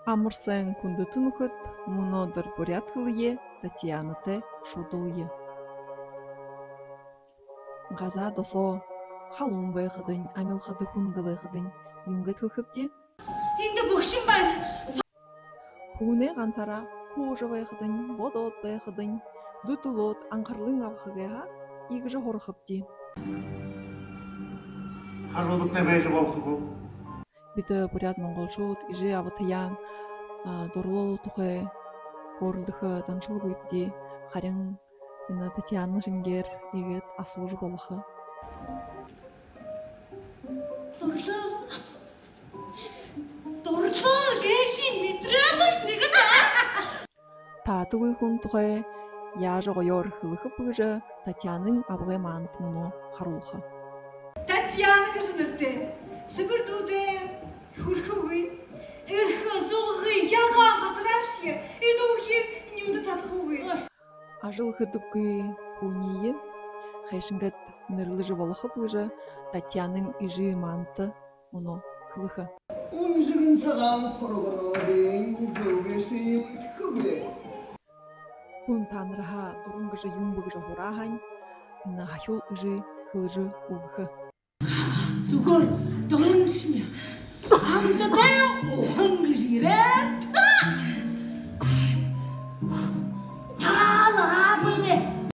Амарсан күндэт нөхөд мөнөдөр порядкылые Татьянатай шудылые. Газа досо халуун байхадын амилхады хүнді байхадын юнгет хылхыпте. Инде бөхшин байна. Хүүнэ ганцара хуужа байхадын бодот байхадын дутулот анхарлын авхыгэха игжа хорхыпте. Хажуудад нэ байж болох уу? Биtë поряд монголчууд ижи аватаян дурлол тухай көрөлдөхө замшилгүй бити харин энэ Татьяна шингэр игээд асууж болох. Дурлал гэши мэдрэмэш нэг та. Та түгүй хүн тухай яаж гоёр хылхып гэж Татьянын авгай маант мөн харуулха. Татьяна гэж нэртэй. Сэгэрдүүдээ хөрхөгүй. Эх зулгы ягаан хасраш. Энэ үхийг нүд татлахгүй. Ажил хөдөггүй хүнийг хайшингат нэрлэж болох гэж Татьянын ижи маант мөн хылха. Умжигэн цагаан хорогоодын зүгэши битхэгэ. Хүн танарха дуран гэж юм гэж хураахан энэ хахил ижи хылж өгөх. Зүгээр